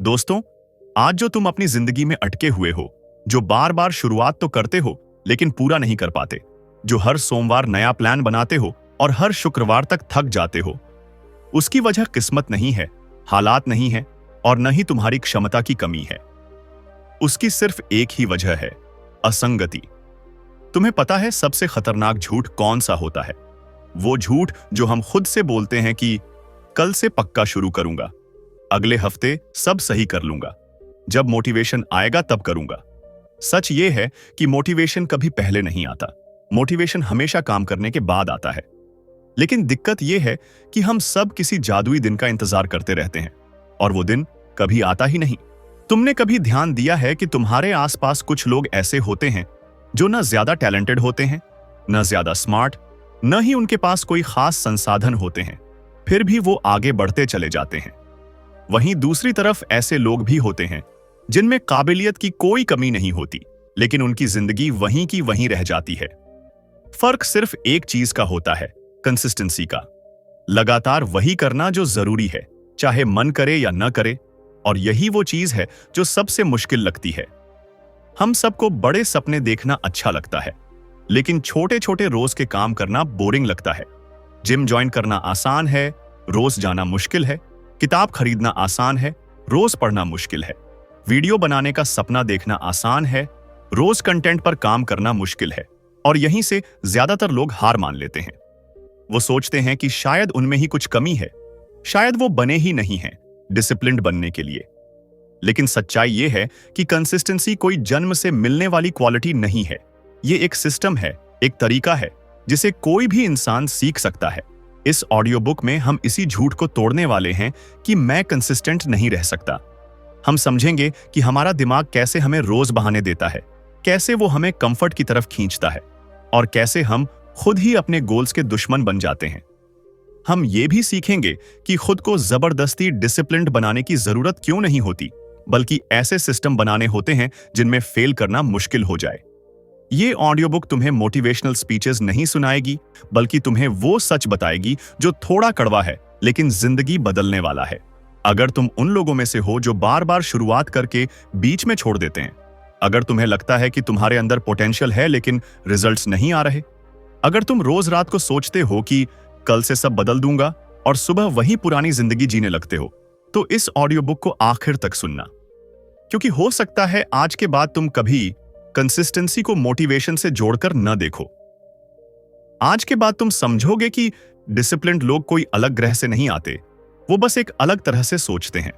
दोस्तों, आज जो तुम अपनी जिंदगी में अटके हुए हो, जो बार बार शुरुआत तो करते हो लेकिन पूरा नहीं कर पाते, जो हर सोमवार नया प्लान बनाते हो और हर शुक्रवार तक थक जाते हो, उसकी वजह किस्मत नहीं है, हालात नहीं है और न ही तुम्हारी क्षमता की कमी है। उसकी सिर्फ एक ही वजह है, असंगति। तुम्हें पता है सबसे खतरनाक झूठ कौन सा होता है? वो झूठ जो हम खुद से बोलते हैं कि कल से पक्का शुरू करूंगा, अगले हफ्ते सब सही कर लूंगा, जब मोटिवेशन आएगा तब करूंगा। सच ये है कि मोटिवेशन कभी पहले नहीं आता, मोटिवेशन हमेशा काम करने के बाद आता है। लेकिन दिक्कत यह है कि हम सब किसी जादुई दिन का इंतजार करते रहते हैं और वो दिन कभी आता ही नहीं। तुमने कभी ध्यान दिया है कि तुम्हारे आसपास कुछ लोग ऐसे होते हैं जो न ज्यादा टैलेंटेड होते हैं, न ज्यादा स्मार्ट, न ही उनके पास कोई खास संसाधन होते हैं, फिर भी वो आगे बढ़ते चले जाते हैं। वहीं दूसरी तरफ ऐसे लोग भी होते हैं जिनमें काबिलियत की कोई कमी नहीं होती, लेकिन उनकी जिंदगी वहीं की वहीं रह जाती है। फर्क सिर्फ एक चीज का होता है, कंसिस्टेंसी का। लगातार वही करना जो जरूरी है, चाहे मन करे या न करे। और यही वो चीज है जो सबसे मुश्किल लगती है। हम सबको बड़े सपने देखना अच्छा लगता है, लेकिन छोटे छोटे रोज के काम करना बोरिंग लगता है। जिम ज्वाइन करना आसान है, रोज जाना मुश्किल है। किताब खरीदना आसान है, रोज पढ़ना मुश्किल है। वीडियो बनाने का सपना देखना आसान है, रोज कंटेंट पर काम करना मुश्किल है। और यहीं से ज्यादातर लोग हार मान लेते हैं। वो सोचते हैं कि शायद उनमें ही कुछ कमी है, शायद वो बने ही नहीं हैं डिसिप्लिन्ड बनने के लिए। लेकिन सच्चाई ये है कि कंसिस्टेंसी कोई जन्म से मिलने वाली क्वालिटी नहीं है। ये एक सिस्टम है, एक तरीका है जिसे कोई भी इंसान सीख सकता है। इस ऑडियो बुक में हम इसी झूठ को तोड़ने वाले हैं कि मैं कंसिस्टेंट नहीं रह सकता। हम समझेंगे कि हमारा दिमाग कैसे हमें रोज बहाने देता है, कैसे वो हमें कंफर्ट की तरफ खींचता है और कैसे हम खुद ही अपने गोल्स के दुश्मन बन जाते हैं। हम ये भी सीखेंगे कि खुद को जबरदस्ती डिसिप्लिन्ड बनाने की जरूरत क्यों नहीं होती, बल्कि ऐसे सिस्टम बनाने होते हैं जिनमें फेल करना मुश्किल हो जाए। ये ऑडियो बुक तुम्हें मोटिवेशनल स्पीचेस नहीं सुनाएगी, बल्कि तुम्हें वो सच बताएगी जो थोड़ा कड़वा है लेकिन जिंदगी बदलने वाला है। अगर तुम उन लोगों में से हो जो बार बार शुरुआत करके बीच में छोड़ देते हैं, अगर तुम्हें लगता है कि तुम्हारे अंदर पोटेंशियल है लेकिन रिजल्ट्स नहीं आ रहे, अगर तुम रोज रात को सोचते हो कि कल से सब बदल दूंगा और सुबह वही पुरानी जिंदगी जीने लगते हो, तो इस ऑडियो बुक को आखिर तक सुनना। क्योंकि हो सकता है आज के बाद तुम कभी कंसिस्टेंसी को मोटिवेशन से जोड़कर न देखो। आज के बाद तुम समझोगे कि डिसिप्लिन्ड लोग कोई अलग ग्रह से नहीं आते, वो बस एक अलग तरह से सोचते हैं।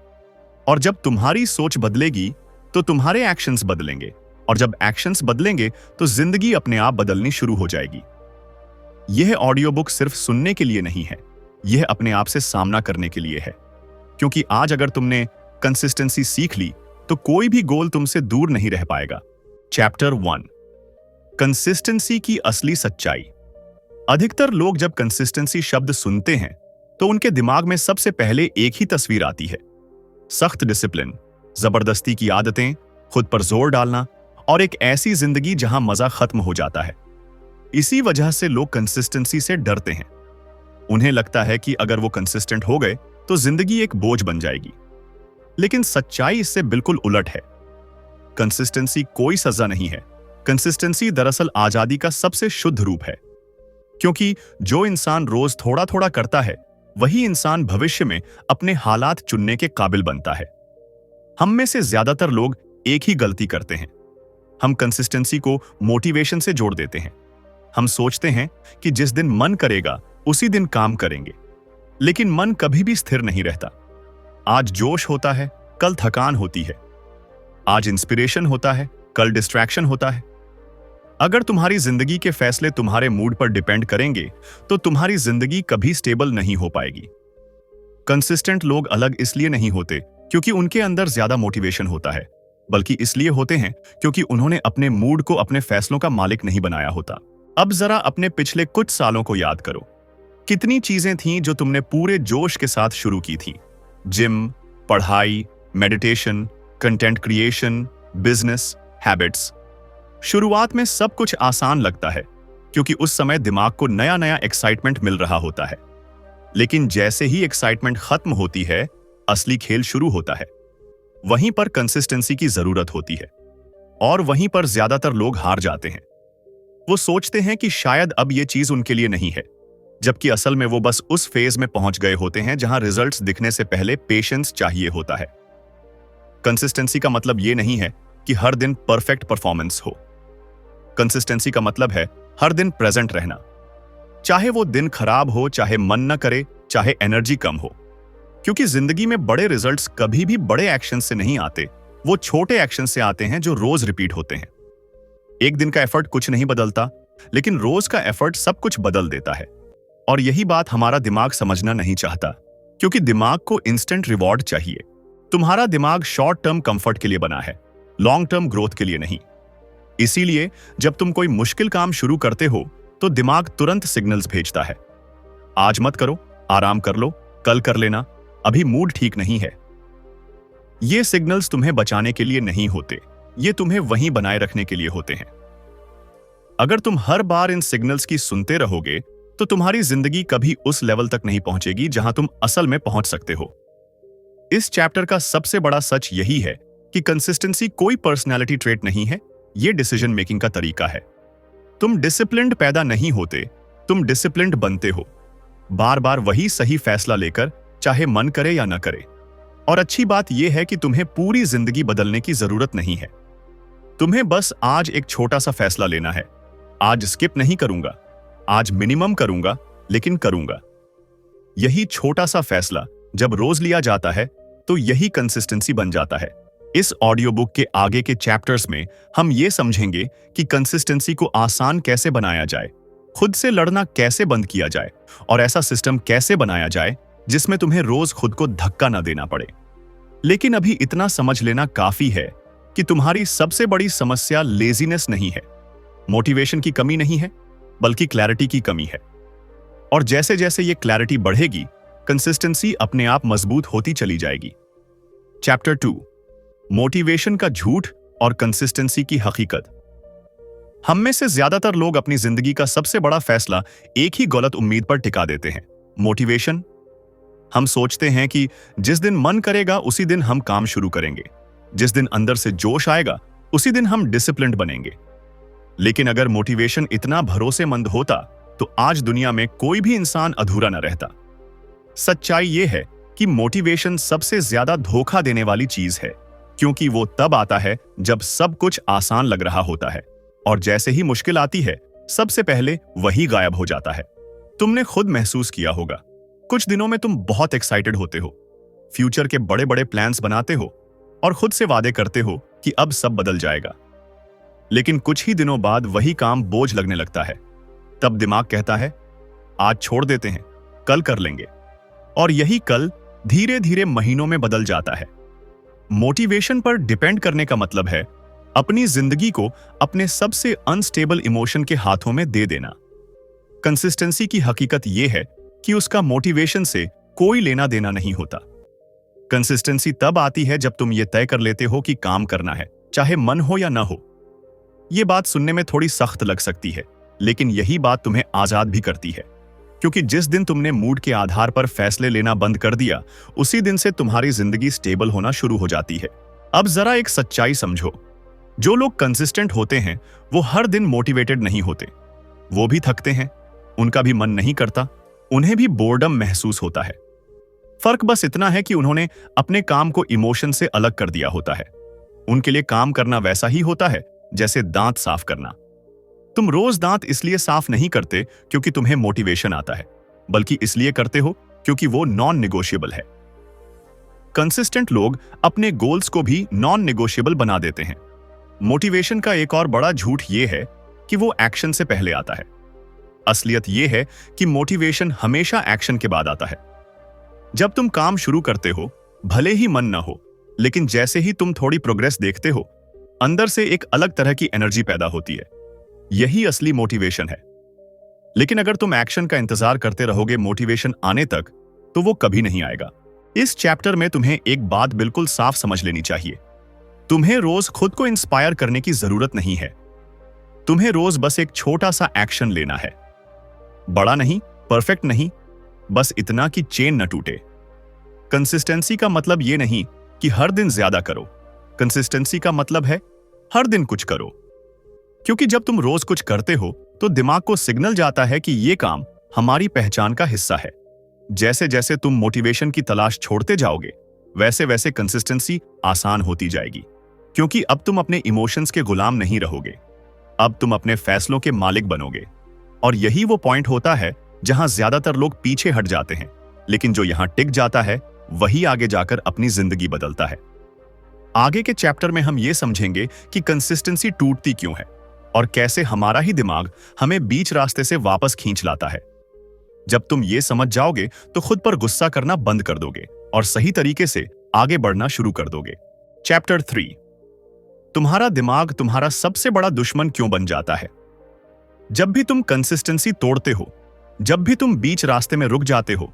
और जब तुम्हारी सोच बदलेगी तो तुम्हारे एक्शंस बदलेंगे, और जब एक्शंस बदलेंगे तो जिंदगी अपने आप बदलनी शुरू हो जाएगी। यह ऑडियो बुक सिर्फ सुनने के लिए नहीं है, यह अपने आप से सामना करने के लिए है। क्योंकि आज अगर तुमने कंसिस्टेंसी सीख ली तो कोई भी गोल तुमसे दूर नहीं रह पाएगा। चैप्टर 1, कंसिस्टेंसी की असली सच्चाई। अधिकतर लोग जब कंसिस्टेंसी शब्द सुनते हैं तो उनके दिमाग में सबसे पहले एक ही तस्वीर आती है, सख्त डिसिप्लिन, जबरदस्ती की आदतें, खुद पर जोर डालना और एक ऐसी जिंदगी जहां मजा खत्म हो जाता है। इसी वजह से लोग कंसिस्टेंसी से डरते हैं। उन्हें लगता है कि अगर वो कंसिस्टेंट हो गए तो जिंदगी एक बोझ बन जाएगी। लेकिन सच्चाई इससे बिल्कुल उलट है। कंसिस्टेंसी कोई सजा नहीं है। कंसिस्टेंसी दरअसल आजादी का सबसे शुद्ध रूप है। क्योंकि जो इंसान रोज थोड़ा थोड़ा करता है, वही इंसान भविष्य में अपने हालात चुनने के काबिल बनता है। हम में से ज्यादातर लोग एक ही गलती करते हैं, हम कंसिस्टेंसी को मोटिवेशन से जोड़ देते हैं। हम सोचते हैं कि जिस दिन मन करेगा उसी दिन काम करेंगे, लेकिन मन कभी भी स्थिर नहीं रहता। आज जोश होता है, कल थकान होती है। आज इंस्पिरेशन होता है, कल डिस्ट्रैक्शन होता है। अगर तुम्हारी जिंदगी के फैसले तुम्हारे मूड पर डिपेंड करेंगे तो तुम्हारी जिंदगी कभी स्टेबल नहीं हो पाएगी। कंसिस्टेंट लोग अलग इसलिए नहीं होते क्योंकि उनके अंदर ज्यादा मोटिवेशन होता है, बल्कि इसलिए होते हैं क्योंकि उन्होंने अपने मूड को अपने फैसलों का मालिक नहीं बनाया होता। अब जरा अपने पिछले कुछ सालों को याद करो। कितनी चीजें थीं जो तुमने पूरे जोश के साथ शुरू की थीं? जिम, पढ़ाई, meditation, content creation, business, habits. शुरुआत में सब कुछ आसान लगता है क्योंकि उस समय दिमाग को नया नया एक्साइटमेंट मिल रहा होता है। लेकिन जैसे ही एक्साइटमेंट खत्म होती है, असली खेल शुरू होता है। वहीं पर कंसिस्टेंसी की जरूरत होती है और वहीं पर ज्यादातर लोग हार जाते हैं। वो सोचते हैं कि शायद अब ये चीज उनके लिए नहीं है, जबकि असल में वो बस उस फेज में पहुंच गए होते हैं जहां रिजल्ट्स दिखने से पहले पेशेंस चाहिए होता है। कंसिस्टेंसी का मतलब ये नहीं है कि हर दिन परफेक्ट परफॉर्मेंस हो। कंसिस्टेंसी का मतलब है हर दिन प्रेजेंट रहना, चाहे वो दिन खराब हो, चाहे मन न करे, चाहे एनर्जी कम हो। क्योंकि जिंदगी में बड़े रिजल्ट्स कभी भी बड़े एक्शन से नहीं आते, वो छोटे एक्शन से आते हैं जो रोज रिपीट होते हैं। एक दिन का एफर्ट कुछ नहीं बदलता, लेकिन रोज का एफर्ट सब कुछ बदल देता है। और यही बात हमारा दिमाग समझना नहीं चाहता, क्योंकि दिमाग को इंस्टेंट रिवॉर्ड चाहिए। तुम्हारा दिमाग शॉर्ट टर्म कंफर्ट के लिए बना है, लॉन्ग टर्म ग्रोथ के लिए नहीं। इसीलिए जब तुम कोई मुश्किल काम शुरू करते हो तो दिमाग तुरंत सिग्नल्स भेजता है। आज मत करो, आराम कर लो, कल कर लेना, अभी मूड ठीक नहीं है। ये सिग्नल्स तुम्हें बचाने के लिए नहीं होते, ये तुम्हें वहीं बनाए रखने के लिए होते हैं। अगर तुम हर बार इन सिग्नल्स की सुनते रहोगे तो तुम्हारी जिंदगी कभी उस लेवल तक नहीं पहुंचेगी जहां तुम असल में पहुंच सकते हो। इस चैप्टर का सबसे बड़ा सच यही है कि कंसिस्टेंसी कोई पर्सनैलिटी ट्रेट नहीं है, ये डिसीजन मेकिंग का तरीका है। तुम डिसिप्लिन्ड पैदा नहीं होते, तुम डिसिप्लिन्ड बनते हो, बार बार वही सही फैसला लेकर, चाहे मन करे या न करे। और अच्छी बात यह है कि तुम्हें पूरी जिंदगी बदलने की जरूरत नहीं है। तुम्हें बस आज एक छोटा सा फैसला लेना है। आज स्किप नहीं करूंगा, आज मिनिमम करूंगा, लेकिन करूंगा। यही छोटा सा फैसला जब रोज लिया जाता है तो यही कंसिस्टेंसी बन जाता है। इस ऑडियो बुक के आगे के चैप्टर्स में हम ये समझेंगे कि कंसिस्टेंसी को आसान कैसे बनाया जाए, खुद से लड़ना कैसे बंद किया जाए, और ऐसा सिस्टम कैसे बनाया जाए जिसमें तुम्हें रोज खुद को धक्का न देना पड़े। लेकिन अभी इतना समझ लेना काफी है कि तुम्हारी सबसे बड़ी समस्या लेजीनेस नहीं है, मोटिवेशन की कमी नहीं है, बल्कि क्लैरिटी की कमी है। और जैसे जैसे ये क्लैरिटी बढ़ेगी, कंसिस्टेंसी अपने आप मजबूत होती चली जाएगी। चैप्टर 2, मोटिवेशन का झूठ और कंसिस्टेंसी की हकीकत। हम में से ज्यादातर लोग अपनी जिंदगी का सबसे बड़ा फैसला एक ही गलत उम्मीद पर टिका देते हैं, मोटिवेशन। हम सोचते हैं कि जिस दिन मन करेगा उसी दिन हम काम शुरू करेंगे, जिस दिन अंदर से जोश आएगा उसी दिन हम डिसिप्लिन्ड बनेंगे। लेकिन अगर मोटिवेशन इतना भरोसेमंद होता तो आज दुनिया में कोई भी इंसान अधूरा न रहता। सच्चाई यह है कि मोटिवेशन सबसे ज्यादा धोखा देने वाली चीज है, क्योंकि वो तब आता है जब सब कुछ आसान लग रहा होता है, और जैसे ही मुश्किल आती है सबसे पहले वही गायब हो जाता है। तुमने खुद महसूस किया होगा, कुछ दिनों में तुम बहुत एक्साइटेड होते हो, फ्यूचर के बड़े बड़े प्लान्स बनाते हो और खुद से वादे करते हो कि अब सब बदल जाएगा। लेकिन कुछ ही दिनों बाद वही काम बोझ लगने लगता है। तब दिमाग कहता है आज छोड़ देते हैं, कल कर लेंगे, और यही कल धीरे धीरे महीनों में बदल जाता है। मोटिवेशन पर डिपेंड करने का मतलब है अपनी जिंदगी को अपने सबसे अनस्टेबल इमोशन के हाथों में दे देना। कंसिस्टेंसी की हकीकत यह है कि उसका मोटिवेशन से कोई लेना देना नहीं होता। कंसिस्टेंसी तब आती है जब तुम ये तय कर लेते हो कि काम करना है, चाहे मन हो या ना हो। यह बात सुनने में थोड़ी सख्त लग सकती है, लेकिन यही बात तुम्हें आजाद भी करती है, क्योंकि जिस दिन तुमने मूड के आधार पर फैसले लेना बंद कर दिया, उसी दिन से तुम्हारी जिंदगी स्टेबल होना शुरू हो जाती है। अब जरा एक सच्चाई समझो, जो लोग कंसिस्टेंट होते हैं वो हर दिन मोटिवेटेड नहीं होते। वो भी थकते हैं, उनका भी मन नहीं करता, उन्हें भी बोर्डम महसूस होता है। फर्क बस इतना है कि उन्होंने अपने काम को इमोशन से अलग कर दिया होता है। उनके लिए काम करना वैसा ही होता है जैसे दांत साफ करना। तुम रोज दांत इसलिए साफ नहीं करते क्योंकि तुम्हें मोटिवेशन आता है, बल्कि इसलिए करते हो क्योंकि वो नॉन नेगोशिएबल है। कंसिस्टेंट लोग अपने गोल्स को भी नॉन नेगोशिएबल बना देते हैं। मोटिवेशन का एक और बड़ा झूठ यह है कि वो एक्शन से पहले आता है। असलियत यह है कि मोटिवेशन हमेशा एक्शन के बाद आता है। जब तुम काम शुरू करते हो, भले ही मन न हो, लेकिन जैसे ही तुम थोड़ी प्रोग्रेस देखते हो, अंदर से एक अलग तरह की एनर्जी पैदा होती है। यही असली मोटिवेशन है। लेकिन अगर तुम एक्शन का इंतजार करते रहोगे मोटिवेशन आने तक, तो वो कभी नहीं आएगा। इस चैप्टर में तुम्हें एक बात बिल्कुल साफ समझ लेनी चाहिए। तुम्हें रोज खुद को इंस्पायर करने की जरूरत नहीं है। तुम्हें रोज बस एक छोटा सा एक्शन लेना है। बड़ा नहीं, परफेक्ट नहीं, बस इतना कि चेन न टूटे। कंसिस्टेंसी का मतलब यह नहीं कि हर दिन ज्यादा करो। कंसिस्टेंसी का मतलब है हर दिन कुछ करो, क्योंकि जब तुम रोज कुछ करते हो तो दिमाग को सिग्नल जाता है कि ये काम हमारी पहचान का हिस्सा है। जैसे जैसे तुम मोटिवेशन की तलाश छोड़ते जाओगे, वैसे वैसे कंसिस्टेंसी आसान होती जाएगी, क्योंकि अब तुम अपने इमोशंस के गुलाम नहीं रहोगे। अब तुम अपने फैसलों के मालिक बनोगे। और यही वो पॉइंट होता है जहां ज्यादातर लोग पीछे हट जाते हैं, लेकिन जो यहां टिक जाता है वही आगे जाकर अपनी जिंदगी बदलता है। आगे के चैप्टर में हम ये समझेंगे कि कंसिस्टेंसी टूटती क्यों है और कैसे हमारा ही दिमाग हमें बीच रास्ते से वापस खींच लाता है। जब तुम ये समझ जाओगे तो खुद पर गुस्सा करना बंद कर दोगे और सही तरीके से आगे बढ़ना शुरू कर दोगे। चैप्टर 3, तुम्हारा दिमाग तुम्हारा सबसे बड़ा दुश्मन क्यों बन जाता है। जब भी तुम कंसिस्टेंसी तोड़ते हो, जब भी तुम बीच रास्ते में रुक जाते हो,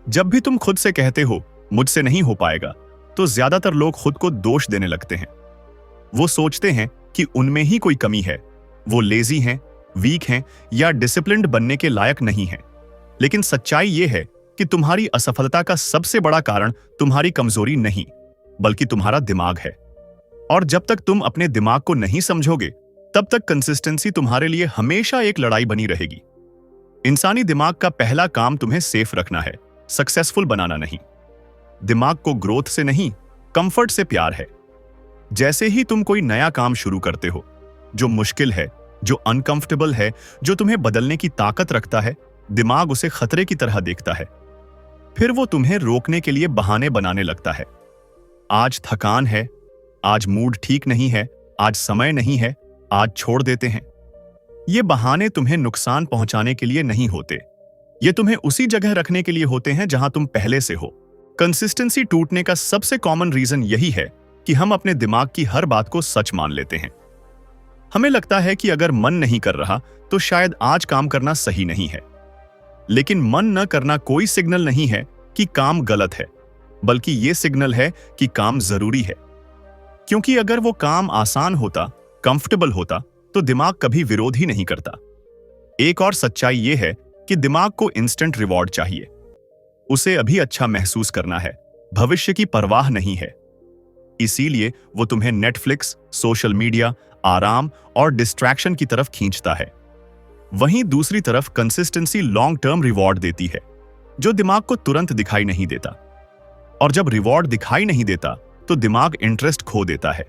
जब भी तुम खुद से कहते हो मुझसे नहीं हो पाएगा, तो ज्यादातर लोग खुद को दोष देने लगते हैं। वो सोचते हैं कि उनमें ही कोई कमी है, वो लेजी हैं, वीक हैं या डिसिप्लिन्ड बनने के लायक नहीं हैं। लेकिन सच्चाई ये है कि तुम्हारी असफलता का सबसे बड़ा कारण तुम्हारी कमजोरी नहीं, बल्कि तुम्हारा दिमाग है। और जब तक तुम अपने दिमाग को नहीं समझोगे, तब तक कंसिस्टेंसी तुम्हारे लिए हमेशा एक लड़ाई बनी रहेगी। इंसानी दिमाग का पहला काम तुम्हें सेफ रखना है, सक्सेसफुल बनाना नहीं। दिमाग को ग्रोथ से नहीं, कंफर्ट से प्यार है। जैसे ही तुम कोई नया काम शुरू करते हो, जो मुश्किल है, जो अनकंफर्टेबल है, जो तुम्हें बदलने की ताकत रखता है, दिमाग उसे खतरे की तरह देखता है। फिर वो तुम्हें रोकने के लिए बहाने बनाने लगता है। आज थकान है, आज मूड ठीक नहीं है, आज समय नहीं है, आज छोड़ देते हैं। ये बहाने तुम्हें नुकसान पहुंचाने के लिए नहीं होते, ये तुम्हें उसी जगह रखने के लिए होते हैं जहां तुम पहले से हो। कंसिस्टेंसी टूटने का सबसे कॉमन रीजन यही है कि हम अपने दिमाग की हर बात को सच मान लेते हैं। हमें लगता है कि अगर मन नहीं कर रहा तो शायद आज काम करना सही नहीं है। लेकिन मन न करना कोई सिग्नल नहीं है कि काम गलत है, बल्कि यह सिग्नल है कि काम जरूरी है। क्योंकि अगर वो काम आसान होता, कंफर्टेबल होता, तो दिमाग कभी विरोध ही नहीं करता। एक और सच्चाई यह है कि दिमाग को इंस्टेंट रिवॉर्ड चाहिए। उसे अभी अच्छा महसूस करना है, भविष्य की परवाह नहीं है। इसीलिए वो तुम्हें नेटफ्लिक्स, सोशल मीडिया, आराम और डिस्ट्रैक्शन की तरफ खींचता है। वहीं दूसरी तरफ कंसिस्टेंसी लॉन्ग टर्म रिवॉर्ड देती है, जो दिमाग को तुरंत दिखाई नहीं देता। और जब रिवॉर्ड दिखाई नहीं देता तो दिमाग इंटरेस्ट खो देता है।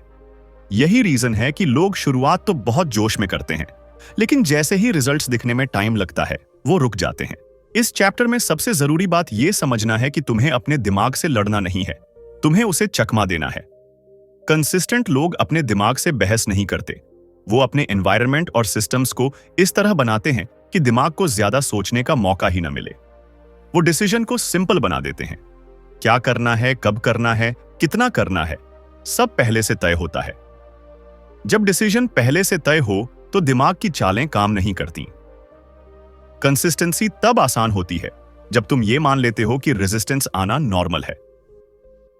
यही रीजन है कि लोग शुरुआत तो बहुत जोश में करते हैं, लेकिन जैसे ही रिजल्ट्स दिखने में टाइम लगता है, वो रुक जाते हैं। इस चैप्टर में सबसे जरूरी बात यह समझना है कि तुम्हें अपने दिमाग से लड़ना नहीं है, तुम्हें उसे चकमा देना है। कंसिस्टेंट लोग अपने दिमाग से बहस नहीं करते, वो अपने एनवायरनमेंट और सिस्टम्स को इस तरह बनाते हैं कि दिमाग को ज्यादा सोचने का मौका ही न मिले। वो डिसीजन को सिंपल बना देते हैं। क्या करना है, कब करना है, कितना करना है, सब पहले से तय होता है। जब डिसीजन पहले से तय हो तो दिमाग की चालें काम नहीं करती। कंसिस्टेंसी तब आसान होती है जब तुम ये मान लेते हो कि रेजिस्टेंस आना नॉर्मल है।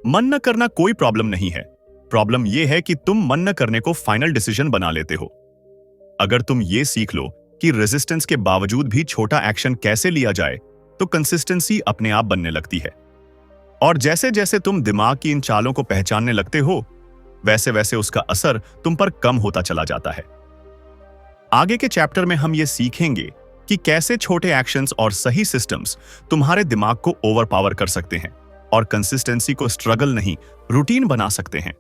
मन न करना कोई प्रॉब्लम नहीं है, प्रॉब्लम यह है कि तुम मन न करने को फाइनल डिसीजन बना लेते हो। अगर तुम ये सीख लो कि रेजिस्टेंस के बावजूद भी छोटा एक्शन कैसे लिया जाए, तो कंसिस्टेंसी अपने आप बनने लगती है। और जैसे जैसे तुम दिमाग की इन चालों को पहचानने लगते हो, वैसे वैसे उसका असर तुम पर कम होता चला जाता है। आगे के चैप्टर में हम ये सीखेंगे कि कैसे छोटे एक्शंस और सही सिस्टम्स तुम्हारे दिमाग को ओवरपावर कर सकते हैं और कंसिस्टेंसी को स्ट्रगल नहीं, रूटीन बना सकते हैं।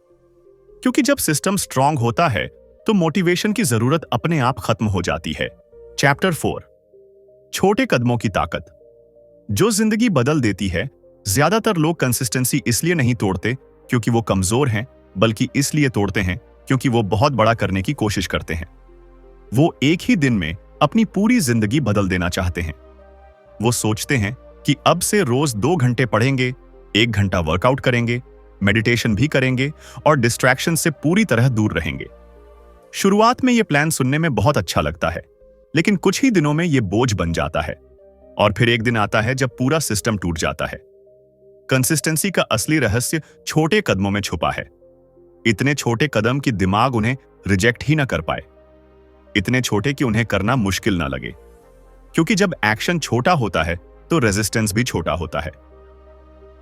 क्योंकि जब सिस्टम स्ट्रांग होता है तो मोटिवेशन की जरूरत अपने आप खत्म हो जाती है। चैप्टर 4, छोटे कदमों की ताकत जो जिंदगी बदल देती है। ज्यादातर लोग कंसिस्टेंसी इसलिए नहीं तोड़ते क्योंकि वो कमजोर हैं, बल्कि इसलिए तोड़ते हैं क्योंकि वो बहुत बड़ा करने की कोशिश करते हैं। वो एक ही दिन में अपनी पूरी जिंदगी बदल देना चाहते हैं। वो सोचते हैं कि अब से रोज 2 घंटे पढ़ेंगे, 1 घंटा वर्कआउट करेंगे, मेडिटेशन भी करेंगे और डिस्ट्रैक्शन से पूरी तरह दूर रहेंगे। शुरुआत में यह प्लान सुनने में बहुत अच्छा लगता है, लेकिन कुछ ही दिनों में यह बोझ बन जाता है। और फिर एक दिन आता है जब पूरा सिस्टम टूट जाता है। कंसिस्टेंसी का असली रहस्य छोटे कदमों में छुपा है। इतने छोटे कदम कि दिमाग उन्हें रिजेक्ट ही ना कर पाए, इतने छोटे कि उन्हें करना मुश्किल ना लगे। क्योंकि जब एक्शन छोटा होता है तो रेजिस्टेंस भी छोटा होता है।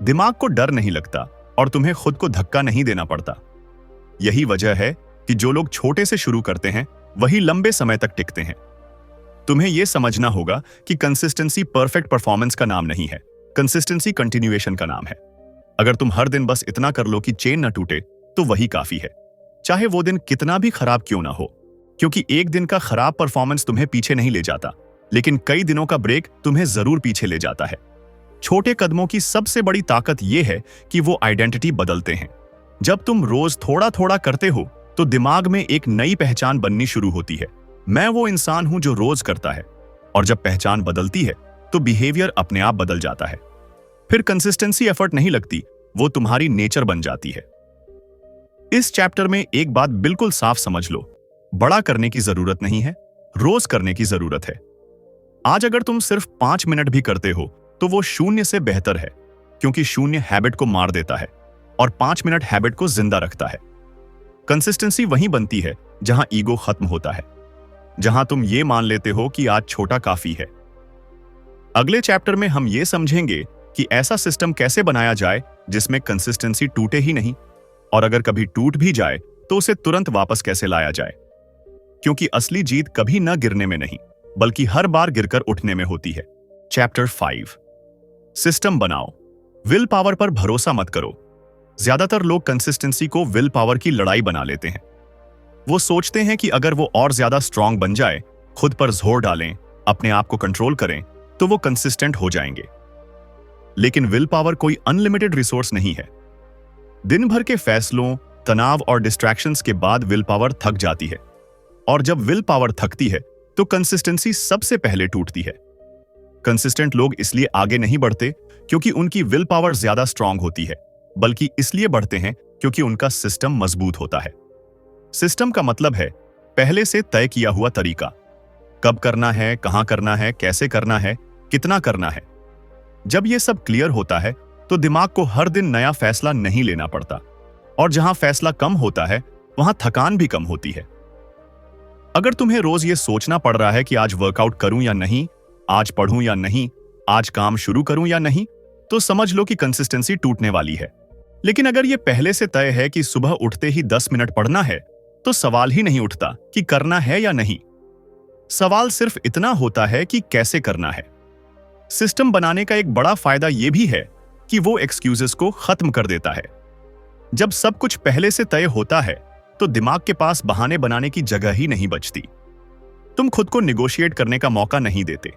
दिमाग को डर नहीं लगता, और तुम्हें खुद को धक्का नहीं देना पड़ता। यही वजह है कि जो लोग छोटे से शुरू करते हैं वही लंबे समय तक टिकते हैं। तुम्हें यह समझना होगा कि कंसिस्टेंसी परफेक्ट परफॉर्मेंस का नाम नहीं है, कंसिस्टेंसी कंटिन्यूएशन का नाम है। अगर तुम हर दिन बस इतना कर लो कि चेन न टूटे तो वही काफी है, चाहे वो दिन कितना भी खराब क्यों ना हो। क्योंकि एक दिन का खराब परफॉर्मेंस तुम्हें पीछे नहीं ले जाता, लेकिन कई दिनों का ब्रेक तुम्हें जरूर पीछे ले जाता है। छोटे कदमों की सबसे बड़ी ताकत यह है कि वो आइडेंटिटी बदलते हैं। जब तुम रोज थोड़ा थोड़ा करते हो तो दिमाग में एक नई पहचान बननी शुरू होती है। मैं वो इंसान हूं जो रोज करता है। और जब पहचान बदलती है तो बिहेवियर अपने आप बदल जाता है। फिर कंसिस्टेंसी एफर्ट नहीं लगती, वो तुम्हारी नेचर बन जाती है। इस चैप्टर में एक बात बिल्कुल साफ समझ लो, बड़ा करने की जरूरत नहीं है, रोज करने की जरूरत है। आज अगर तुम सिर्फ 5 मिनट भी करते हो तो वो 0 से बेहतर है, क्योंकि 0 हैबिट को मार देता है और 5 मिनट हैबिट को जिंदा रखता है। कंसिस्टेंसी वहीं बनती है जहां ईगो खत्म होता है, जहां तुम ये मान लेते हो कि आज छोटा काफी है। अगले चैप्टर में हम ये समझेंगे कि ऐसा सिस्टम कैसे बनाया जाए जिसमें कंसिस्टेंसी टूटे ही नहीं, और अगर कभी टूट भी जाए तो उसे तुरंत वापस कैसे लाया जाए। क्योंकि असली जीत कभी न गिरने में नहीं, बल्कि हर बार गिरकर उठने में होती है। चैप्टर 5, सिस्टम बनाओ। विल पावर पर भरोसा मत करो। ज्यादातर लोग कंसिस्टेंसी को विल पावर की लड़ाई बना लेते हैं। वो सोचते हैं कि अगर वो और ज्यादा स्ट्रांग बन जाए, खुद पर जोर डालें, अपने आप को कंट्रोल करें, तो वो कंसिस्टेंट हो जाएंगे। लेकिन विल पावर कोई अनलिमिटेड रिसोर्स नहीं है। दिन भर के फैसलों, तनाव और डिस्ट्रैक्शंस के बाद विल पावर थक जाती है, और जब विल पावर थकती है तो कंसिस्टेंसी सबसे पहले टूटती है। कंसिस्टेंट लोग इसलिए आगे नहीं बढ़ते क्योंकि उनकी विल पावर ज्यादा स्ट्रांग होती है, बल्कि इसलिए बढ़ते हैं क्योंकि उनका सिस्टम मजबूत होता है। सिस्टम का मतलब है पहले से तय किया हुआ तरीका, कब करना है, कहां करना है, कैसे करना है, कितना करना है। जब यह सब क्लियर होता है तो दिमाग को हर दिन नया फैसला नहीं लेना पड़ता, और जहां फैसला कम होता है वहां थकान भी कम होती है। अगर तुम्हें रोज यह सोचना पड़ रहा है कि आज वर्कआउट करूं या नहीं, आज पढ़ूं या नहीं, आज काम शुरू करूं या नहीं, तो समझ लो कि कंसिस्टेंसी टूटने वाली है। लेकिन अगर यह पहले से तय है कि सुबह उठते ही 10 मिनट पढ़ना है, तो सवाल ही नहीं उठता कि करना है या नहीं। सवाल सिर्फ इतना होता है कि कैसे करना है। सिस्टम बनाने का एक बड़ा फायदा यह भी है कि वो एक्सक्यूजेस को खत्म कर देता है। जब सब कुछ पहले से तय होता है तो दिमाग के पास बहाने बनाने की जगह ही नहीं बचती। तुम खुद को निगोशिएट करने का मौका नहीं देते,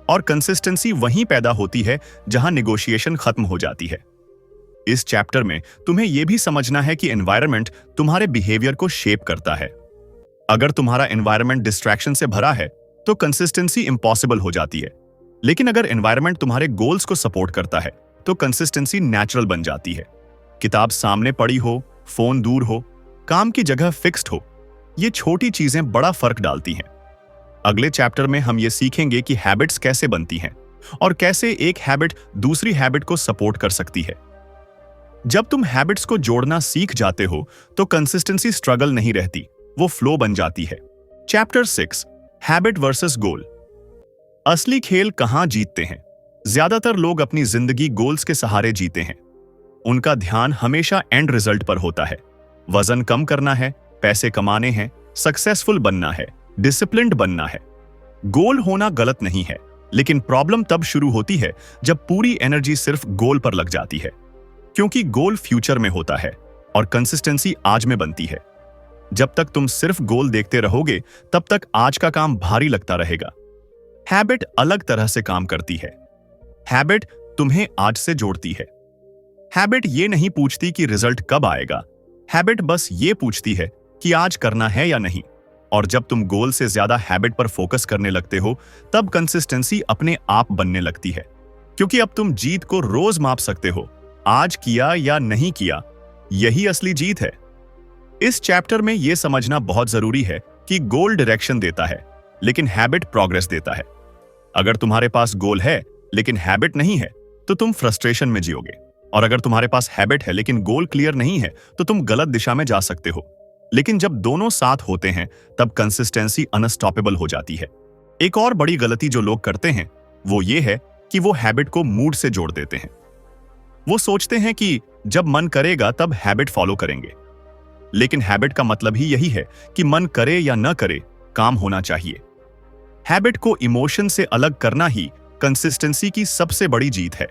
और कंसिस्टेंसी वहीं पैदा होती है जहां निगोशिएशन खत्म हो जाती है। इस चैप्टर में तुम्हें यह भी समझना है कि एनवायरनमेंट तुम्हारे बिहेवियर को शेप करता है। अगर तुम्हारा एनवायरनमेंट डिस्ट्रैक्शन से भरा है तो कंसिस्टेंसी इंपॉसिबल हो जाती है। लेकिन अगर एनवायरनमेंट तुम्हारे गोल्स को सपोर्ट करता है तो कंसिस्टेंसी नेचुरल बन जाती है। किताब सामने पड़ी हो, फोन दूर हो, काम की जगह फिक्स्ड हो, ये छोटी चीजें बड़ा फर्क डालती हैं। अगले चैप्टर में हम ये सीखेंगे कि हैबिट्स कैसे बनती हैं और कैसे एक हैबिट दूसरी हैबिट को सपोर्ट कर सकती है। जब तुम हैबिट्स को जोड़ना सीख जाते हो तो कंसिस्टेंसी स्ट्रगल नहीं रहती, वो फ्लो बन जाती है। Chapter 6, habit versus goal. असली खेल कहां जीतते हैं? ज्यादातर लोग अपनी जिंदगी गोल्स के सहारे जीते हैं। उनका ध्यान हमेशा एंड रिजल्ट पर होता है। वजन कम करना है, पैसे कमाने हैं, सक्सेसफुल बनना है, डिसिप्लिन्ड बनना है। गोल होना गलत नहीं है, लेकिन प्रॉब्लम तब शुरू होती है जब पूरी एनर्जी सिर्फ गोल पर लग जाती है। क्योंकि गोल फ्यूचर में होता है और कंसिस्टेंसी आज में बनती है। जब तक तुम सिर्फ गोल देखते रहोगे तब तक आज का काम भारी लगता रहेगा। हैबिट अलग तरह से काम करती है। हैबिट तुम्हें आज से जोड़ती है। हैबिट ये नहीं पूछती कि रिजल्ट कब आएगा, हैबिट बस ये पूछती है कि आज करना है या नहीं। और जब तुम गोल से ज्यादा हैबिट पर फोकस करने लगते हो तब कंसिस्टेंसी अपने आप बनने लगती है। क्योंकि अब तुम जीत को रोज माप सकते हो, आज किया या नहीं किया, यही असली जीत है। इस चैप्टर में यह समझना बहुत जरूरी है कि गोल डायरेक्शन देता है लेकिन हैबिट प्रोग्रेस देता है। अगर तुम्हारे पास गोल है लेकिन हैबिट नहीं है तो तुम फ्रस्ट्रेशन में जियोगे, और अगर तुम्हारे पास हैबिट है लेकिन गोल क्लियर नहीं है तो तुम गलत दिशा में जा सकते हो। लेकिन जब दोनों साथ होते हैं तब कंसिस्टेंसी अनस्टॉपेबल हो जाती है। एक और बड़ी गलती जो लोग करते हैं वो ये है कि वो हैबिट को मूड से जोड़ देते हैं। वो सोचते हैं कि जब मन करेगा तब हैबिट फॉलो करेंगे। लेकिन हैबिट का मतलब ही यही है कि मन करे या न करे, काम होना चाहिए। हैबिट को इमोशन से अलग करना ही कंसिस्टेंसी की सबसे बड़ी जीत है।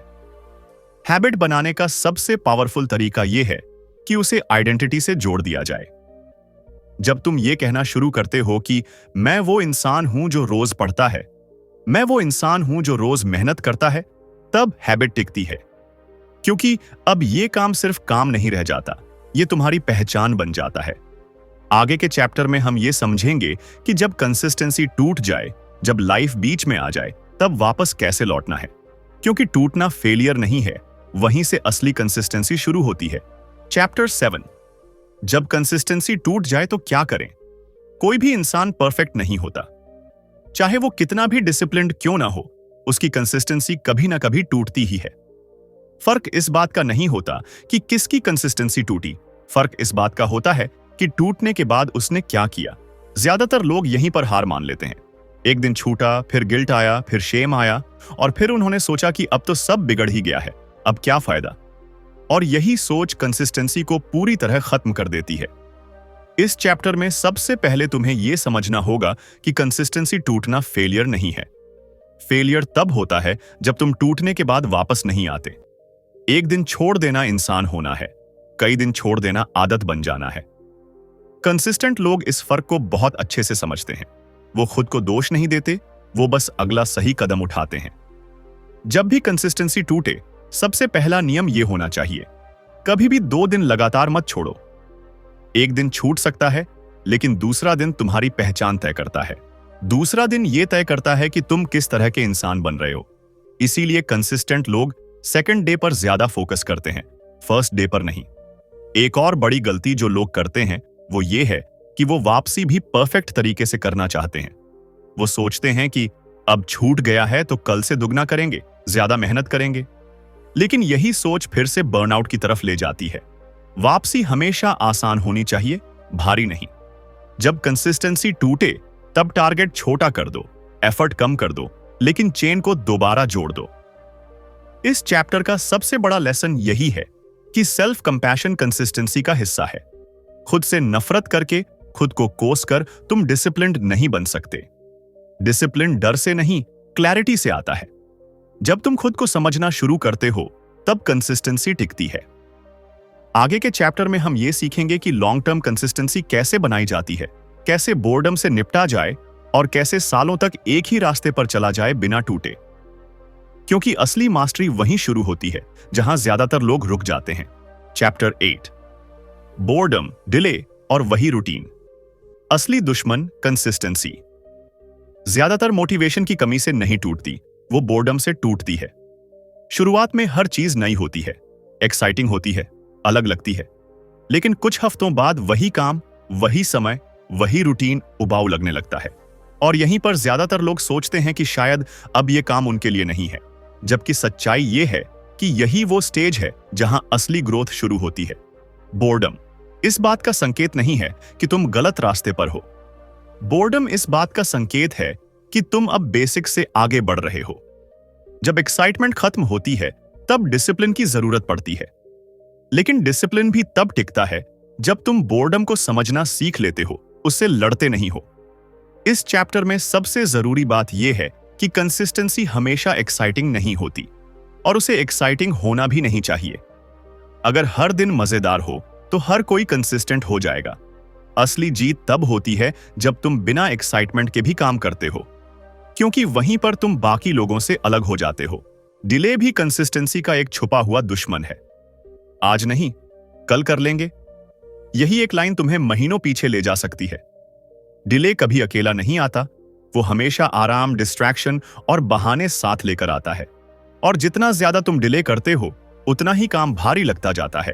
हैबिट बनाने का सबसे पावरफुल तरीका यह है कि उसे आइडेंटिटी से जोड़ दिया जाए। जब तुम ये कहना शुरू करते हो कि मैं वो इंसान हूं जो रोज पढ़ता है, मैं वो इंसान हूं जो रोज मेहनत करता है, तब हैबिट टिकती है। क्योंकि अब ये काम सिर्फ काम नहीं रह जाता, ये तुम्हारी पहचान बन जाता है। आगे के चैप्टर में हम ये समझेंगे कि जब कंसिस्टेंसी टूट जाए, जब लाइफ बीच में आ जाए, तब वापस कैसे लौटना है। क्योंकि टूटना फेलियर नहीं है, वहीं से असली कंसिस्टेंसी शुरू होती है। चैप्टर 7, जब कंसिस्टेंसी टूट जाए तो क्या करें। कोई भी इंसान परफेक्ट नहीं होता। चाहे वो कितना भी डिसिप्लिन्ड क्यों ना हो, उसकी कंसिस्टेंसी कभी ना कभी टूटती ही है। फर्क इस बात का नहीं होता कि किसकी कंसिस्टेंसी टूटी, फर्क इस बात का होता है कि टूटने के बाद उसने क्या किया। ज्यादातर लोग यहीं पर हार मान लेते हैं। एक दिन छूटा, फिर गिल्ट आया, फिर शेम आया, और फिर उन्होंने सोचा कि अब तो सब बिगड़ ही गया है, अब क्या फायदा। और यही सोच कंसिस्टेंसी को पूरी तरह खत्म कर देती है। इस चैप्टर में सबसे पहले तुम्हें यह समझना होगा कि कंसिस्टेंसी टूटना फेलियर नहीं है। फेलियर तब होता है जब तुम टूटने के बाद वापस नहीं आते। एक दिन छोड़ देना इंसान होना है, कई दिन छोड़ देना आदत बन जाना है। कंसिस्टेंट लोग इस फर्क को बहुत अच्छे से समझते हैं। वो खुद को दोष नहीं देते, वो बस अगला सही कदम उठाते हैं। जब भी कंसिस्टेंसी टूटे, सबसे पहला नियम यह होना चाहिए, कभी भी 2 दिन लगातार मत छोड़ो। एक दिन छूट सकता है, लेकिन दूसरा दिन तुम्हारी पहचान तय करता है। दूसरा दिन यह तय करता है कि तुम किस तरह के इंसान बन रहे हो। इसीलिए कंसिस्टेंट लोग सेकंड डे पर ज्यादा फोकस करते हैं, फर्स्ट डे पर नहीं। एक और बड़ी गलती जो लोग करते हैं वो ये है कि वो वापसी भी परफेक्ट तरीके से करना चाहते हैं। वो सोचते हैं कि अब छूट गया है तो कल से दुगना करेंगे, ज्यादा मेहनत करेंगे। लेकिन यही सोच फिर से बर्नआउट की तरफ ले जाती है। वापसी हमेशा आसान होनी चाहिए, भारी नहीं। जब कंसिस्टेंसी टूटे तब टारगेट छोटा कर दो, एफर्ट कम कर दो, लेकिन चेन को दोबारा जोड़ दो। इस चैप्टर का सबसे बड़ा लेसन यही है कि सेल्फ कंपैशन कंसिस्टेंसी का हिस्सा है। खुद से नफरत करके, खुद को कोस कर तुम डिसिप्लिन्ड नहीं बन सकते। डिसिप्लिन डर से नहीं, क्लैरिटी से आता है। जब तुम खुद को समझना शुरू करते हो, तब कंसिस्टेंसी टिकती है। आगे के चैप्टर में हम ये सीखेंगे कि लॉन्ग टर्म कंसिस्टेंसी कैसे बनाई जाती है, कैसे बोर्डम से निपटा जाए और कैसे सालों तक एक ही रास्ते पर चला जाए बिना टूटे। क्योंकि असली मास्टरी वहीं शुरू होती है जहां ज्यादातर लोग रुक जाते हैं। चैप्टर 8, बोर्डम, डिले और वही रूटीन। असली दुश्मन कंसिस्टेंसी। ज्यादातर मोटिवेशन की कमी से नहीं टूटती, वो बोर्डम से टूटती है। शुरुआत में हर चीज नई होती है, एक्साइटिंग होती है, अलग लगती है। लेकिन कुछ हफ्तों बाद वही काम, वही समय, वही रूटीन उबाऊ लगने लगता है। और यहीं पर ज्यादातर लोग सोचते हैं कि शायद अब ये काम उनके लिए नहीं है, जबकि सच्चाई ये है कि यही वो स्टेज है जहां असली ग्रोथ शुरू होती है। बोर्डम इस बात का संकेत नहीं है कि तुम गलत रास्ते पर हो। बोर्डम इस बात का संकेत है कि तुम अब बेसिक से आगे बढ़ रहे हो। जब एक्साइटमेंट खत्म होती है, तब डिसिप्लिन की जरूरत पड़ती है। लेकिन डिसिप्लिन भी तब टिकता है जब तुम बोर्डम को समझना सीख लेते हो, उससे लड़ते नहीं हो। इस चैप्टर में सबसे जरूरी बात यह है कि कंसिस्टेंसी हमेशा एक्साइटिंग नहीं होती, और उसे एक्साइटिंग होना भी नहीं चाहिए। अगर हर दिन मजेदार हो तो हर कोई कंसिस्टेंट हो जाएगा। असली जीत तब होती है जब तुम बिना एक्साइटमेंट के भी काम करते हो, क्योंकि वहीं पर तुम बाकी लोगों से अलग हो जाते हो। डिले भी कंसिस्टेंसी का एक छुपा हुआ दुश्मन है। आज नहीं, कल कर लेंगे, यही एक लाइन तुम्हें महीनों पीछे ले जा सकती है। डिले कभी अकेला नहीं आता, वो हमेशा आराम, डिस्ट्रैक्शन और बहाने साथ लेकर आता है। और जितना ज्यादा तुम डिले करते हो, उतना ही काम भारी लगता जाता है।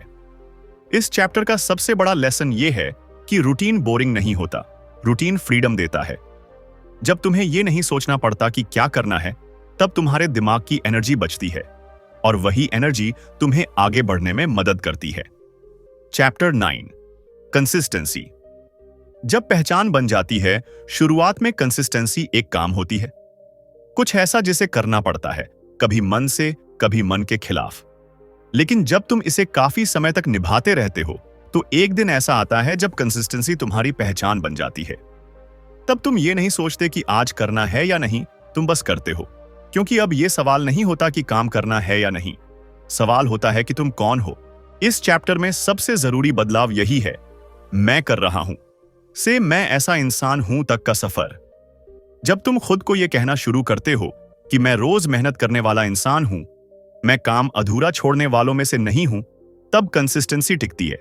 इस चैप्टर का सबसे बड़ा लेसन यह है कि रूटीन बोरिंग नहीं होता, रूटीन फ्रीडम देता है। जब तुम्हें यह नहीं सोचना पड़ता कि क्या करना है, तब तुम्हारे दिमाग की एनर्जी बचती है, और वही एनर्जी तुम्हें आगे बढ़ने में मदद करती है। Chapter 9, consistency. जब पहचान बन जाती है, शुरुआत में कंसिस्टेंसी एक काम होती है, कुछ ऐसा जिसे करना पड़ता है, कभी मन से, कभी मन के खिलाफ। लेकिन जब तुम इसे काफी समय तक निभाते रहते हो तो एक दिन ऐसा आता है जब कंसिस्टेंसी तुम्हारी पहचान बन जाती है। तब तुम ये नहीं सोचते कि आज करना है या नहीं, तुम बस करते हो, क्योंकि अब ये सवाल नहीं होता कि काम करना है या नहीं, सवाल होता है कि तुम कौन हो। इस चैप्टर में सबसे जरूरी बदलाव यही है, मैं कर रहा हूं से मैं ऐसा इंसान हूं तक का सफर। जब तुम खुद को यह कहना शुरू करते हो कि मैं रोज मेहनत करने वाला इंसान हूं, मैं काम अधूरा छोड़ने वालों में से नहीं हूं, तब कंसिस्टेंसी टिकती है,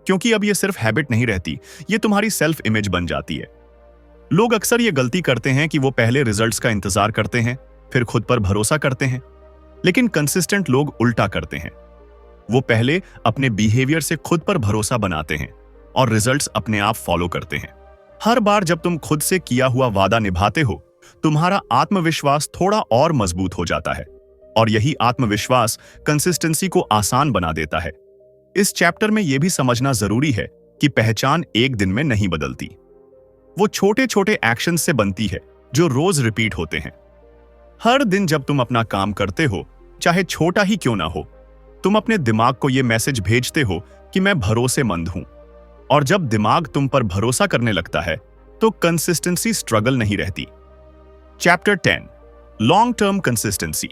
क्योंकि अब यह सिर्फ हैबिट नहीं रहती, यह तुम्हारी सेल्फ इमेज बन जाती है। लोग अक्सर ये गलती करते हैं कि वो पहले रिजल्ट्स का इंतजार करते हैं, फिर खुद पर भरोसा करते हैं, लेकिन कंसिस्टेंट लोग उल्टा करते हैं। वो पहले अपने बिहेवियर से खुद पर भरोसा बनाते हैं और रिजल्ट्स अपने आप फॉलो करते हैं। हर बार जब तुम खुद से किया हुआ वादा निभाते हो, तुम्हारा आत्मविश्वास थोड़ा और मजबूत हो जाता है, और यही आत्मविश्वास कंसिस्टेंसी को आसान बना देता है। इस चैप्टर में यह भी समझना जरूरी है कि पहचान एक दिन में नहीं बदलती, वो छोटे छोटे एक्शन से बनती है जो रोज रिपीट होते हैं। हर दिन जब तुम अपना काम करते हो, चाहे छोटा ही क्यों ना हो, तुम अपने दिमाग को यह मैसेज भेजते हो कि मैं भरोसेमंद हूं, और जब दिमाग तुम पर भरोसा करने लगता है तो कंसिस्टेंसी स्ट्रगल नहीं रहती। Chapter 10 long term consistency.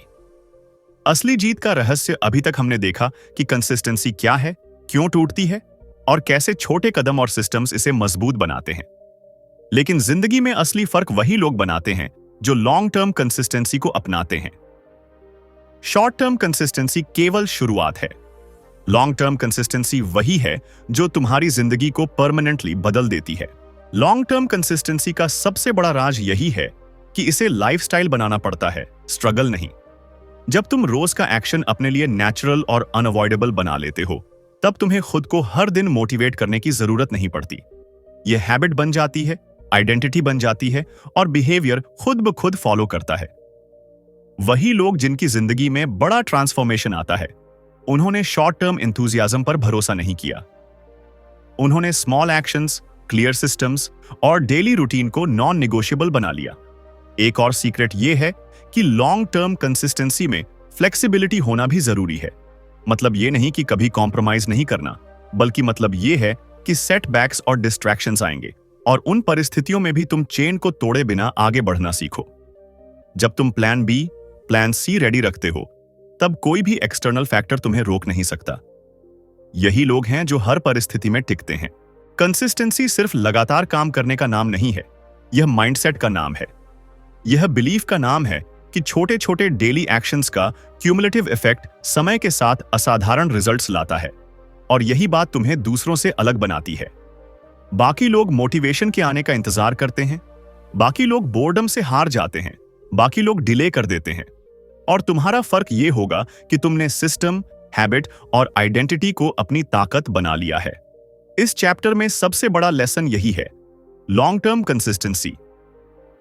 असली जीत का रहस्य अभी तक हमने देखा कि कंसिस्टेंसी क्या है, क्यों टूटती है, और कैसे छोटे कदम और सिस्टम्स इसे मजबूत बनाते हैं। लेकिन जिंदगी में असली फर्क वही लोग बनाते हैं जो लॉन्ग टर्म कंसिस्टेंसी को अपनाते हैं। शॉर्ट टर्म कंसिस्टेंसी केवल शुरुआत है, लॉन्ग टर्म कंसिस्टेंसी वही है जो तुम्हारी जिंदगी को परमानेंटली बदल देती है। लॉन्ग टर्म कंसिस्टेंसी का सबसे बड़ा राज यही है कि इसे लाइफस्टाइल बनाना पड़ता है, स्ट्रगल नहीं। जब तुम रोज का एक्शन अपने लिए नेचुरल और अनअवॉइडेबल बना लेते हो, तब तुम्हें खुद को हर दिन मोटिवेट करने की जरूरत नहीं पड़ती। यह हैबिट बन जाती है, आइडेंटिटी बन जाती है, और बिहेवियर खुद ब खुद फॉलो करता है। वही लोग जिनकी जिंदगी में बड़ा ट्रांसफॉर्मेशन आता है, उन्होंने शॉर्ट टर्म एंथुसियाज्म पर भरोसा नहीं किया। उन्होंने स्मॉल एक्शंस, क्लियर सिस्टम्स और डेली रूटीन को नॉन नेगोशिएबल बना लिया। एक और सीक्रेट यह है कि लॉन्ग टर्म कंसिस्टेंसी में फ्लेक्सिबिलिटी होना भी जरूरी है। मतलब यह नहीं कि कभी कॉम्प्रोमाइज नहीं करना, बल्कि मतलब यह है कि सेटबैक्स और डिस्ट्रैक्शंस आएंगे, और उन परिस्थितियों में भी तुम चेन को तोड़े बिना आगे बढ़ना सीखो। जब तुम plan B, plan C ready रखते हो, तब कोई भी एक्सटर्नल फैक्टर तुम्हें रोक नहीं सकता। यही लोग हैं जो हर परिस्थिति में टिकते हैं। कंसिस्टेंसी सिर्फ लगातार काम करने का नाम नहीं है, यह माइंडसेट का नाम है। यह बिलीफ का नाम है कि छोटे छोटे डेली एक्शंस का क्यूमुलेटिव इफेक्ट समय के साथ असाधारण रिजल्ट्स लाता है, और यही बात तुम्हें दूसरों से अलग बनाती है। बाकी लोग मोटिवेशन के आने का इंतजार करते हैं, बाकी लोग बोर्डम से हार जाते हैं, बाकी लोग डिले कर देते हैं, और तुम्हारा फर्क यह होगा कि तुमने सिस्टम, हैबिट और आइडेंटिटी को अपनी ताकत बना लिया है। इस चैप्टर में सबसे बड़ा लेसन यही है, लॉन्ग टर्म कंसिस्टेंसी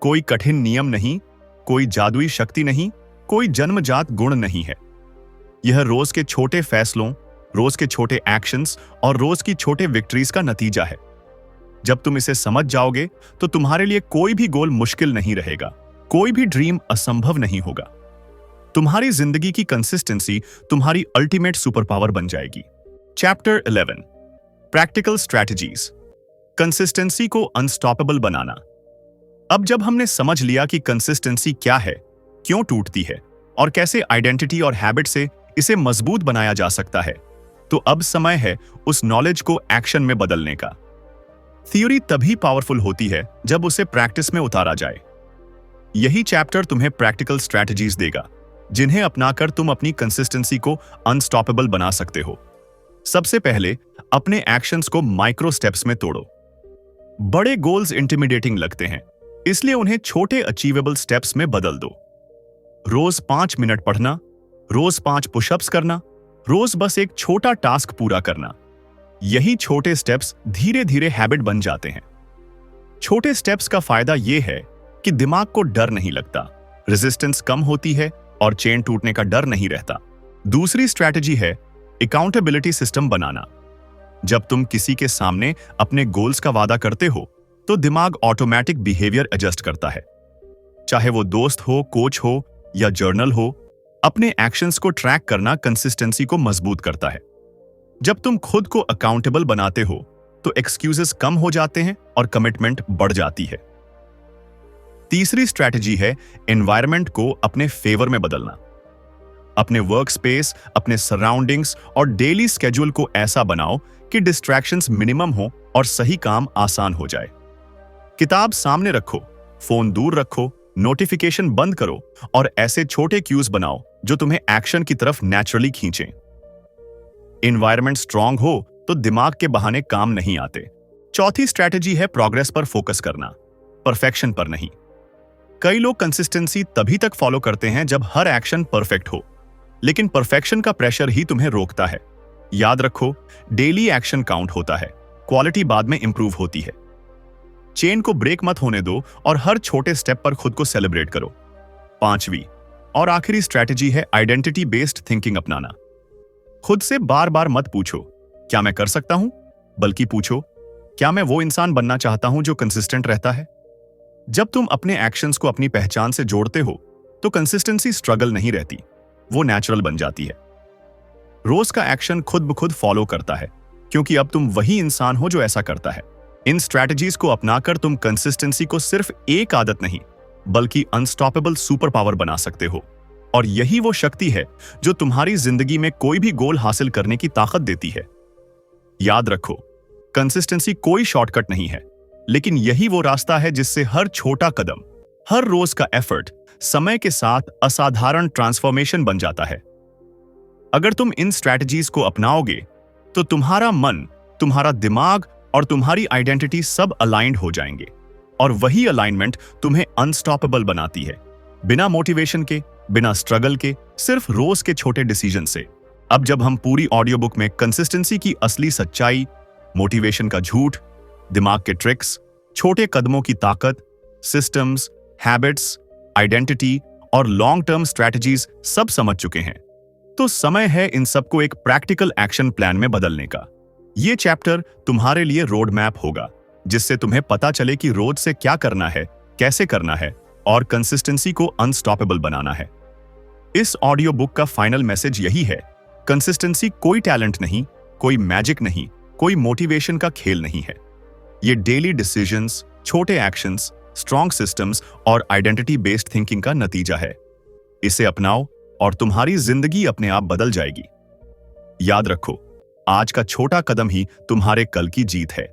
कोई कठिन नियम नहीं, कोई जादुई शक्ति नहीं, कोई जन्मजात गुण नहीं है। यह रोज के छोटे फैसलों, रोज के छोटे एक्शंस और रोज की छोटे विक्ट्रीज का नतीजा है। जब तुम इसे समझ जाओगे तो तुम्हारे लिए कोई भी गोल मुश्किल नहीं रहेगा, कोई भी ड्रीम असंभव नहीं होगा। तुम्हारी जिंदगी की कंसिस्टेंसी तुम्हारी अल्टीमेट सुपर पावर बन जाएगी। चैप्टर 11 प्रैक्टिकल स्ट्रैटेजीज, कंसिस्टेंसी को अनस्टॉपेबल बनाना। अब जब हमने समझ लिया कि कंसिस्टेंसी क्या है, क्यों टूटती है, और कैसे आइडेंटिटी और हैबिट से इसे मजबूत बनाया जा सकता है, तो अब समय है उस नॉलेज को एक्शन में बदलने का। थ्योरी तभी पावरफुल होती है जब उसे प्रैक्टिस में उतारा जाए। यही चैप्टर तुम्हें प्रैक्टिकल स्ट्रैटेजीज देगा जिन्हें अपनाकर तुम अपनी कंसिस्टेंसी को अनस्टॉपेबल बना सकते हो। सबसे पहले अपने एक्शंस को माइक्रो स्टेप्स में तोड़ो। बड़े गोल्स इंटिमिडेटिंग लगते हैं, इसलिए उन्हें छोटे अचीवेबल स्टेप्स में बदल दो। रोज 5 मिनट पढ़ना, रोज 5 पुशअप्स करना, रोज बस एक छोटा टास्क पूरा करना। यही छोटे स्टेप्स धीरे धीरे हैबिट बन जाते हैं। छोटे स्टेप्स का फायदा यह है कि दिमाग को डर नहीं लगता, रेजिस्टेंस कम होती है और चेन टूटने का डर नहीं रहता। दूसरी स्ट्रैटेजी है अकाउंटेबिलिटी सिस्टम बनाना। जब तुम किसी के सामने अपने गोल्स का वादा करते हो तो दिमाग ऑटोमेटिक बिहेवियर एडजस्ट करता है। चाहे वो दोस्त हो, कोच हो या जर्नल हो, अपने एक्शंस को ट्रैक करना कंसिस्टेंसी को मजबूत करता है। जब तुम खुद को अकाउंटेबल बनाते हो तो एक्सक्यूजेस कम हो जाते हैं और कमिटमेंट बढ़ जाती है। तीसरी स्ट्रैटेजी है एनवायरनमेंट को अपने फेवर में बदलना। अपने वर्क स्पेस, अपने सराउंडिंग्स और डेली स्केड्यूल को ऐसा बनाओ कि डिस्ट्रैक्शंस मिनिमम हो और सही काम आसान हो जाए। किताब सामने रखो, फोन दूर रखो, नोटिफिकेशन बंद करो और ऐसे छोटे क्यूज बनाओ जो तुम्हें एक्शन की तरफ नेचुरली खींचें। एनवायरनमेंट स्ट्रांग हो तो दिमाग के बहाने काम नहीं आते। चौथी स्ट्रैटेजी है प्रोग्रेस पर फोकस करना, परफेक्शन पर नहीं। कई लोग कंसिस्टेंसी तभी तक फॉलो करते हैं जब हर एक्शन परफेक्ट हो, लेकिन परफेक्शन का प्रेशर ही तुम्हें रोकता है। याद रखो, डेली एक्शन काउंट होता है, क्वालिटी बाद में इंप्रूव होती है। चेन को ब्रेक मत होने दो और हर छोटे स्टेप पर खुद को सेलिब्रेट करो। पांचवी और आखिरी स्ट्रैटेजी है आइडेंटिटी बेस्ड थिंकिंग अपनाना। खुद से बार बार मत पूछो क्या मैं कर सकता हूं, बल्कि पूछो क्या मैं वो इंसान बनना चाहता हूं जो कंसिस्टेंट रहता है। जब तुम अपने एक्शंस को अपनी पहचान से जोड़ते हो तो कंसिस्टेंसी स्ट्रगल नहीं रहती, वो नेचुरल बन जाती है। रोज का एक्शन खुद ब खुद फॉलो करता है, क्योंकि अब तुम वही इंसान हो जो ऐसा करता है। इन स्ट्रैटेजीज को अपनाकर तुम कंसिस्टेंसी को सिर्फ एक आदत नहीं बल्कि अनस्टॉपेबल सुपर पावर बना सकते हो। और यही वो शक्ति है जो तुम्हारी जिंदगी में कोई भी गोल हासिल करने की ताकत देती है। याद रखो, कंसिस्टेंसी कोई शॉर्टकट नहीं है, लेकिन यही वो रास्ता है जिससे हर छोटा कदम, हर रोज का एफर्ट समय के साथ असाधारण ट्रांसफॉर्मेशन बन जाता है। अगर तुम इन स्ट्रैटेजीज को अपनाओगे तो तुम्हारा मन, तुम्हारा दिमाग और तुम्हारी आइडेंटिटी सब अलाइंड हो जाएंगे, और वही अलाइनमेंट तुम्हें अनस्टॉपेबल बनाती है, बिना मोटिवेशन के, बिना स्ट्रगल के, सिर्फ रोज के छोटे डिसीजन से। अब जब हम पूरी ऑडियो बुक में कंसिस्टेंसी की असली सच्चाई, मोटिवेशन का झूठ, दिमाग के ट्रिक्स, छोटे कदमों की ताकत, सिस्टम्स, हैबिट्स, आइडेंटिटी और लॉन्ग टर्म स्ट्रैटेजीज सब समझ चुके हैं, तो समय है इन सबको एक प्रैक्टिकल एक्शन प्लान में बदलने का। ये चैप्टर तुम्हारे लिए रोड मैप होगा, जिससे तुम्हें पता चले कि रोज से क्या करना है, कैसे करना है और कंसिस्टेंसी को अनस्टॉपेबल बनाना है। इस ऑडियो बुक का फाइनल मैसेज यही है, कंसिस्टेंसी कोई टैलेंट नहीं, कोई मैजिक नहीं, कोई मोटिवेशन का खेल नहीं है। ये डेली डिसीजंस, छोटे एक्शंस, स्ट्रॉन्ग सिस्टम्स और आइडेंटिटी बेस्ड थिंकिंग का नतीजा है। इसे अपनाओ और तुम्हारी जिंदगी अपने आप बदल जाएगी। याद रखो, आज का छोटा कदम ही तुम्हारे कल की जीत है।